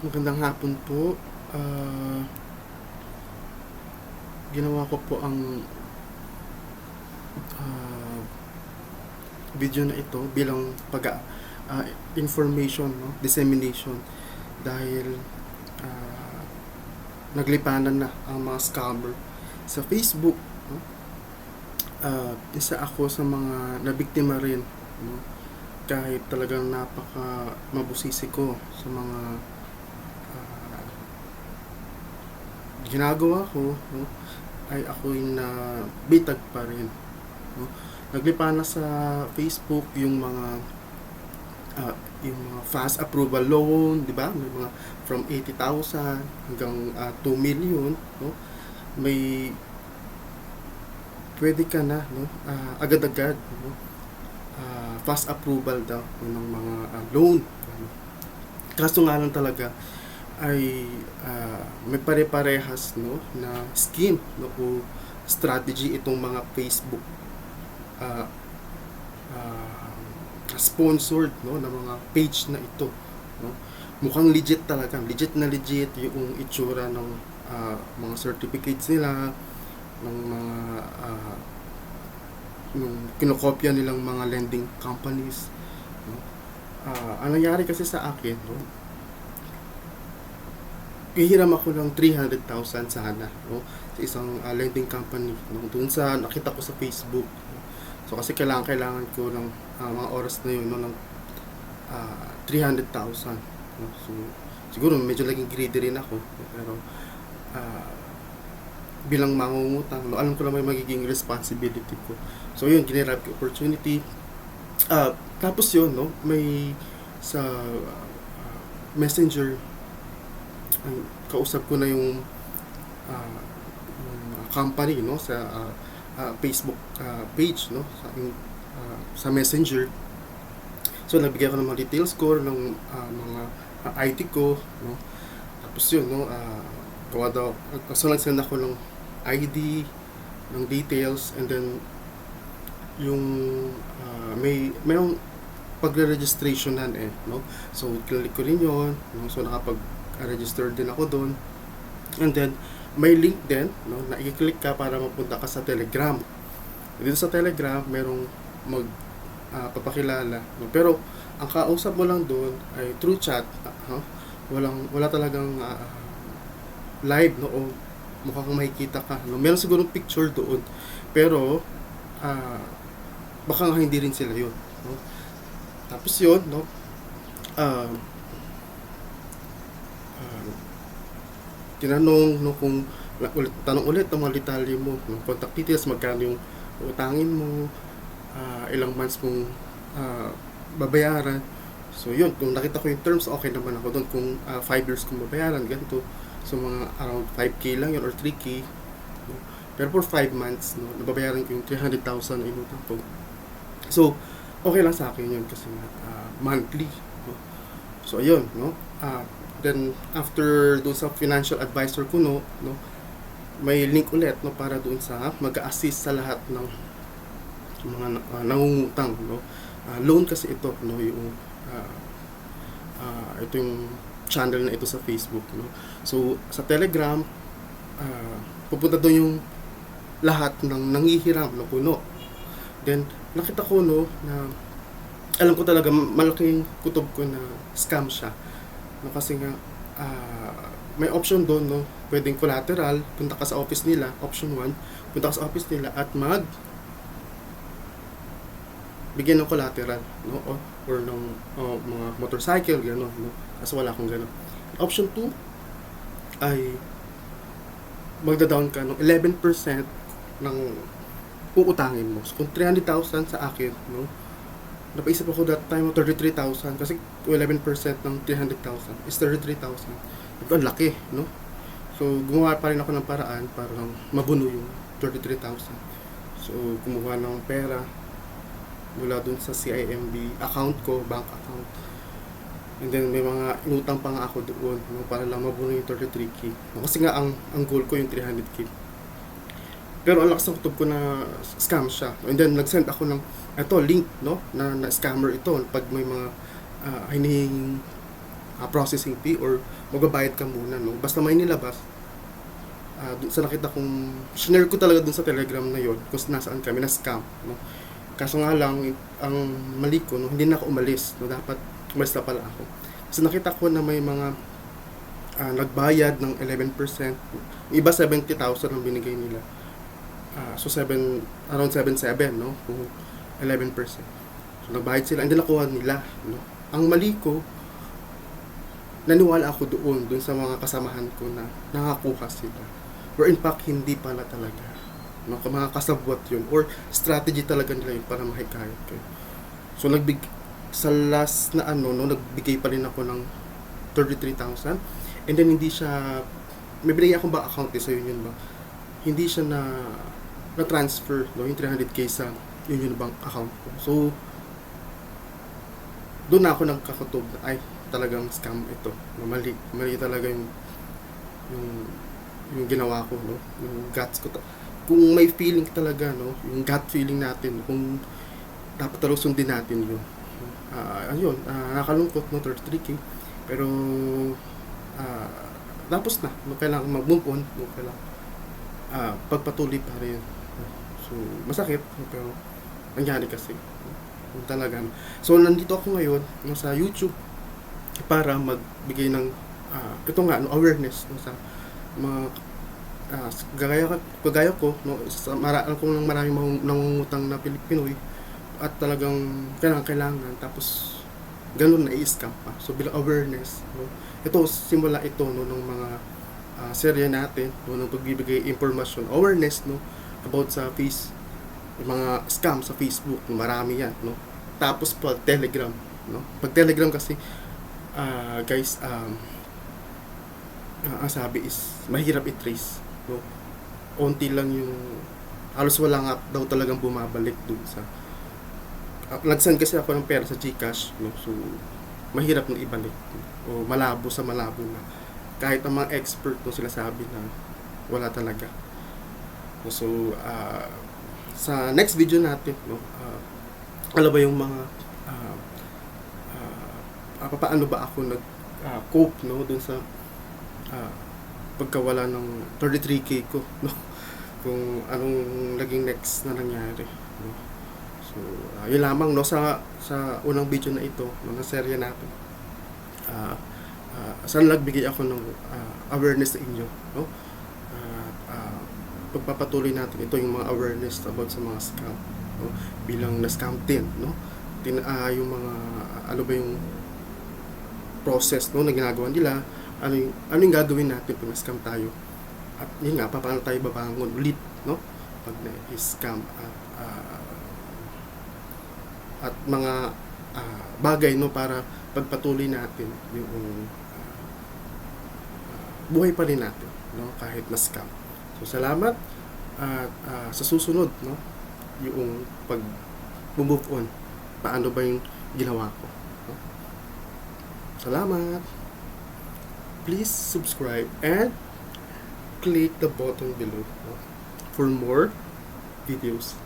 Magandang hapon po. Ah, Ginawa ko po ang ah, video na ito bilang ah, information, no? Dissemination dahil ah, naglipanan na ang mga scammer sa Facebook. No? Isa ako sa mga nabiktima rin, no? Kahit talagang napaka mabusisi ko sa mga ah, ginagawa ko, no? Ay ako'y na bitag pa rin, no? Naglipa na sa Facebook ah, yung mga fast approval loan, di ba? May mga from 80,000 hanggang 2 million, no? May pwede ka na, no? Agad-agad, no? Fast approval daw, no, ng mga loan. Kaso nga lang talaga ay may pare-parehas, no, na scheme, no, o strategy itong mga Facebook ah, ah, sponsored, no, na mga page na ito, no. Mukhang legit talaga, legit na legit yung itsura ng mga certificates nila, ng mga yung kinokopya nilang mga lending companies, no. Ang nangyari kasi sa akin, no, hihiram ako ng 300,000 sana, no, sa isang lending company, no, doon sa nakita ko sa Facebook, no. So kasi kailangan ko ng mga oras na yun, no, ng 300,000, no. So siguro medyo naging greedy rin ako, no, pero bilang mangungutang, no, alam ko na may magiging responsibility ko. So yun, ginirap ko opportunity. Tapos yun, no, may sa messenger, kausap ko na yung company, no, sa Facebook page, no, sa messenger. So nagbigay ko ng mga details ko ng mga ID ko, no. Tapos yun, no, gawa daw, so nagsend ako ng ID, ng details, and then yung mayroong pagre-registrationan, no. So click ko rin yun, no. So nakapag-register din ako doon, and then may link din, no, na i-click ka para mapunta ka sa Telegram. Dito sa Telegram merong papakilala, no? Pero ang kausap mo lang doon ay through chat, wala talagang live, no, o mukha kang makikita ka, no? Meron siguro picture doon, pero baka nga hindi rin sila yun, no? Tapos yun, no, uh, tinanong, no, kung tanong ulit ang mga detalye mo, no, contact details, magkano yung utangin mo, ilang months mong babayaran. So yun, kung nakita ko yung terms, okay naman ako doon. Kung 5 years kong babayaran, ganito. So mga around 5K lang yun or 3K, no? Pero for 5 months, no, nababayaran ko yung 300,000 na inutang ko. So okay lang sa akin yun kasi monthly, no? So ayun, no. Then after doon sa financial advisor ko, no, may link ulit, no, para doon sa mag-assist sa lahat ng mga nangungutang, no. Loan kasi ito, no, yung ito yung channel na ito sa Facebook, no. So sa Telegram, pupunta doon yung lahat ng nangihiram, no, puno. Then nakita ko, no, na alam ko talaga malaking kutob ko na scam siya, no, kasi nga may option doon, no, pwedeng collateral, punta ka sa office nila, option 1, punta ka sa office nila at bigyan ng collateral, no, or ng mga motorcycle, gano'n, no, kasi wala akong gano'n. Option 2 ay magda-down ka ng 11% ng uutangin mo. So kung 300,000 sa akin, no, napaisip ako that time 33,000 kasi 11% ng 300,000 is 33,000. Ito ang laki, no? So gumawa pa rin ako ng paraan para mabuno yung 33,000. So kumuha ng pera mula dun sa CIMB account ko, bank account. And then may mga inutang pa nga ako doon, no, para lang mabuno yung 33K. No, kasi nga ang goal ko yung 300K. Pero ang lakas ng kutob ko na scam siya. And then nag-send ako ng link, no, na scammer ito pag may mga hinihinging processing fee or magbabayad ka muna, no? Basta may nilabas, sa nakita kong, shinare ko talaga dun sa Telegram na yon kung nasaan kami, na scam, no? Kaso nga lang, ang mali ko, no, hindi na ako umalis, no? Dapat umalis na pala ako. Kasi nakita ko na may mga nagbayad ng 11%, iba 70,000 ang binigay nila. So around 7.7, no? Kung 11%. So nagbayad sila, hindi nakuha nila, no? Ang mali ko, naniwala ako doon sa mga kasamahan ko na nakakuha sila. Or in fact, hindi pala talaga. No, mga kasabwat yun. Or strategy talaga nila yun para mahikayat kayo. So, sa last na nagbigay pa rin ako ng 33,000. And then, hindi siya, may binigay akong ba account sa Union Bank. Hindi siya na-transfer, no, yung 300k sa Union Bank account ko. So, doon na ako nagkakatob na, ay, talagang scam ito. Mali talaga yung ginawa ko, no? Yung guts ko. Kung may feeling talaga, no? Yung gut feeling natin, kung dapat talaga sundin natin yun. Ayun, nakalungkot, no? 33k. Pero, tapos na. No? Kailangan mag-move on. No? Kailangan pagpatuloy pa rin. So, masakit. No? Pero, nangyari kasi. No? Talaga. So, nandito ako ngayon, no? Sa YouTube, para magbigay ng ito nga, no? Awareness, no? Sa mga kagaya ko, no, alam ko ng maraming nangungutang na Pinoy at talagang kailangan, tapos ganun na i-scam pa. So bilang awareness, no, ito simula ito, no, ng mga serye natin, no, ng pagbibigay impormasyon, awareness, no, about sa mga scam sa Facebook, no, marami yan, no. Tapos pag Telegram, no, pag Telegram kasi guys, ang sabi is mahirap i-trace, no? Onti lang yung, halos wala nga daw talagang bumabalik dun sa nag-send kasi ako ng pera sa GCash, no? So mahirap na ibalik, no? O malabo na kahit ang mga expert, no, sila sabi na wala talaga. So sa next video natin, no, ano ba yung mga paano ba ako cope, no, dun sa pagkawala ng 33k ko, no? Kung anong naging next na nangyari, no? So yun lamang, no, sa unang video na ito, no, na serye natin. Sana nagbigay ako ng awareness sa inyo, no? Pagpapatuloy natin ito, yung mga awareness about sa mga scam, no? Bilang na-scam din, no? Yung mga ano ba yung process, no, na ginagawa nila, ano yung gagawin natin kung na-scam tayo, at yun nga, paano tayo babangon ulit, no, pag na-scam, at mga bagay, no, para pagpatuloy natin yung buhay pa rin natin, no, kahit na-scam. So salamat, at sa susunod, no, yung pag-move on, paano ba yung ginawa ko, no? Salamat. Please subscribe and click the button below for more videos.